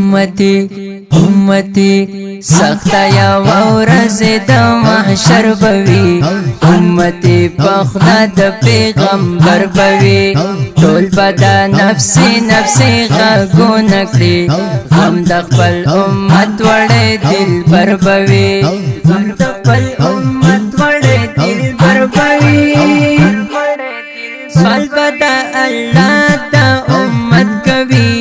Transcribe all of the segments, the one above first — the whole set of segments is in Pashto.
امتی امتی سخت یا ورځ د محشر بوي امتی پخلا د پیغمبر بوي ټول بدا نفسي نفسي غږونه کړي غم د خپل امت وړې دلبر بوي غم د خپل امت وړې دلبر بوي سوال بدا الله د امت کوي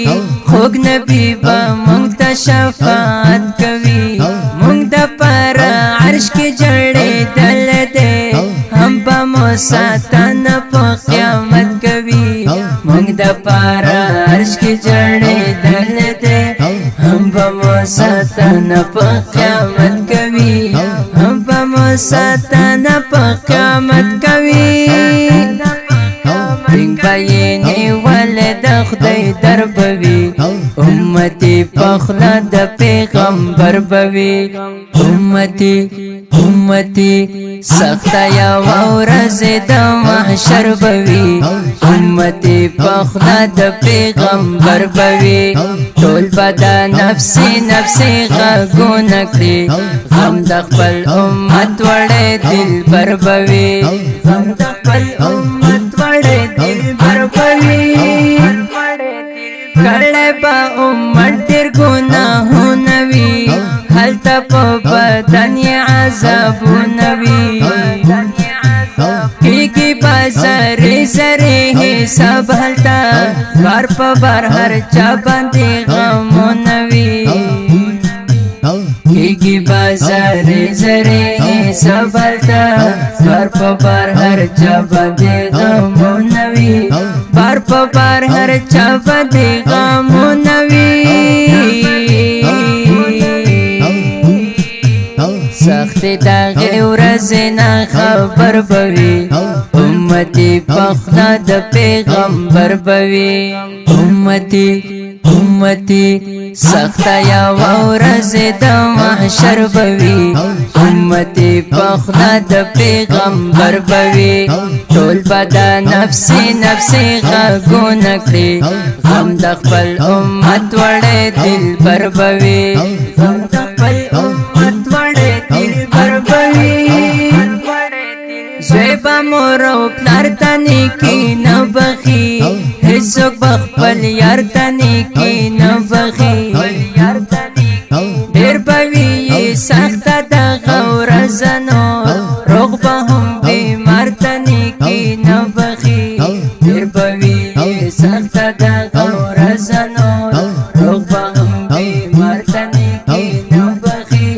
خوږ نبی به مونږ ته شفاعت کوي مونږ د پر عرش کې جړېدل دی هم به مو ساتنه په قیامت کوي مونږ د پر عرش کې جړېدل دی هم به مو ساتنه په قیامت کوي هم به مو ساتنه په قیامت کوي دنگ بینی ولد خدای در بوي امتی پخلا د پیغمبر بوي امتی امتی سخت یا ورځ د محشر بوي امتی پخلا د پیغمبر بوي ټول بدا نفسي نفسي غږونه کړي غم د خپل امت وړې دلبر بوي غم د خپل امت وړې دلبر بوي کړه با امت ډېر ګناهونه وي هلته په بدن یې عذابونه وي کېږي به زرې زرې حساب هلته بار په بار هر چا باندې غمونه وي کېږي به زرې زرې حساب هلته بار په بار هر چا باندې غمونه وي بار په بار هر چا باندې غمونه وي سخت دغه ورځ نه خبر بوي امتی پخلا د پیغمبر بوي امتی امتی سخت یا ورځ د محشر بوي امتی پخلا د پیغمبر بوي ټول بدا نفسي نفسي غږونه کړي غم د خپل امت وړې دلبر بوي غم د خپل امت وړې دلبر بوي زوی به مور او پلار ته نیکي نه بخي هیڅوک به خپل یار ته نیکي نه بخي ډېر به وي سخته دغه ورځ نو روغ به هم بیمار ته نیکي نه بخي ډېر به وي سخته دغه ورځ نو روغ به هم بیمار ته نیکي نه بخي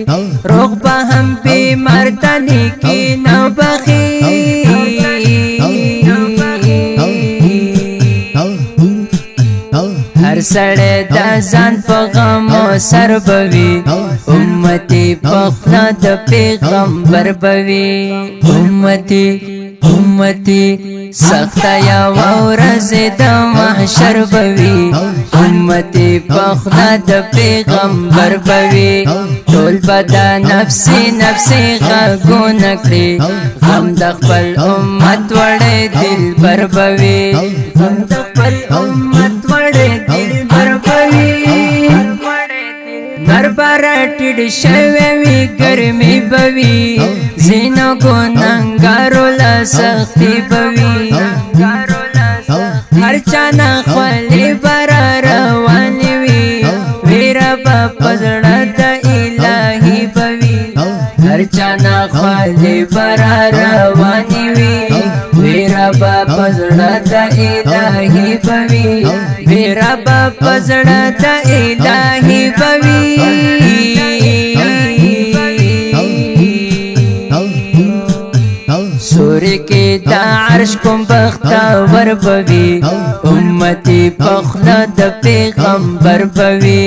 روغ به هم بیمار ته نیکي نه بخي هر سړی د ځان په غمو سر بوي امتی پخلا د پیغمبر بوي امتی امتی سخت یا ورځ د محشر بوي امتی پخلا د پیغمبر بوي ټول بدا نفسي نفسي غږونه کړي غم د خپل امت وړې دلبر بوي غم د خپل امت وړې دلبر بوي دربار ټیډ شوی وي ګرمي بوي زینو ګناهګارو لا سختي بوي هر چا نه خولې بار روانې وي ویره به په زړه د الهي بوي هر چا نه خولې بار روانې وي ویره به په زړه د الهي بوي ویره به په زړه د الهي بوي سوري کې د عرش کوم بختور بوي امتی پخلا د پیغمبر بوي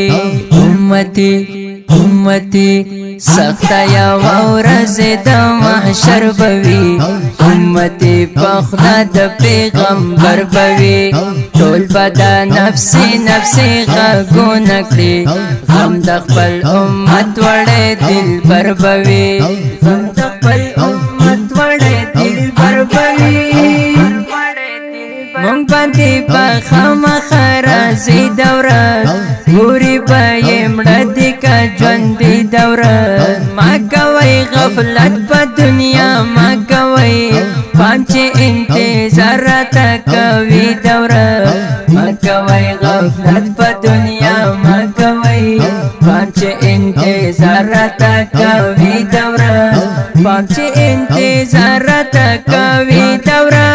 امتی امتی سخت یا ورځ د محشر بوي امتی پخلا د پیغمبر بوي ټول بدا نفسي نفسي غږونه کړي غم د خپل امت وړې دلبر بوي غم د خپل امت وړې دلبر بوي مونږ باندې بخمخ راځي دوره ګوري به یې مړه دي که ژوندي دوره ما کوئ غفلت په دنیا ما کوئ پام چې انتظار راته کوي دوره ما کوئ غفلت په دنیا ما کوئ پام چې انتظار راته کوي دوره پام چې انتظار راته کوي دوره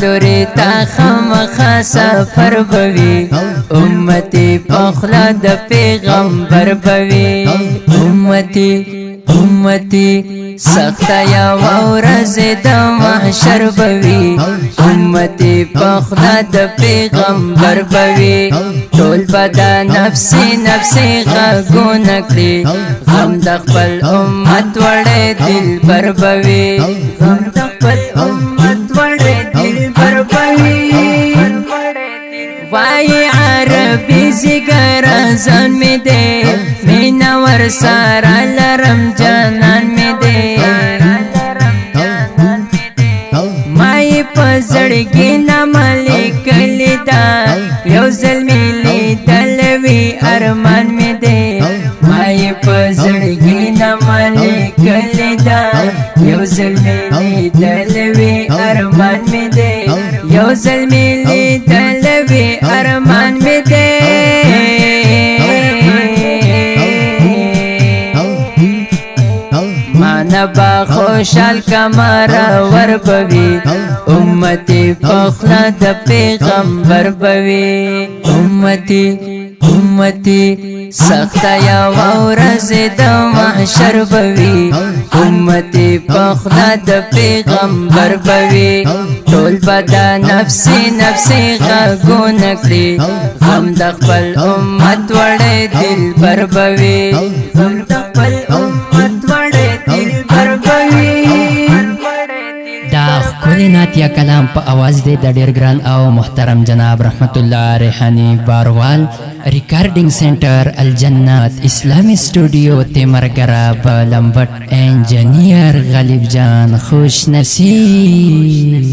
لوري تا خامخا سفر بوي امتي پخلا د پیغمبر بوي امتي سخت یا ورځ د محشر بوي امتي پخلا د پیغمبر بوي ټول بدا نفسي غږونه کړي غم د خپل امت وړې دل بر بوي غم د خپل امت وړې دل بر بوي وای عربي زګر ځان می دې مینا ور سارا لرم جانان می دې مای پزړګي نه ملک لیدا یو ځلمي لیدلوي ارمان می دې مای پزړګي نه ملک لیدا یو ځلمي لیدلوي ارمان می دې یو ځلمي لیدلوي ارمان می دې با خوشحال کمارا ور بوي امتي پخلا د پیغمبر بوي امتي سخت یا ورځ د محشر بوي امتي پخلا د پیغمبر بوي ټول بدا نفسي غږونه کړي غم د خپل امت وړې دل بر بوي غم د خپل امت وړې دل بر بوي دا ښکلی نعتیه کلام په اواز دی د ډېر ګران او محترم جناب رحمت الله ریحاني باروال ریکارډینګ سنټر الجنت اسلامي سټوډیو تیمرګرا په لمبټ انجینیر غالب جان خوش نصیب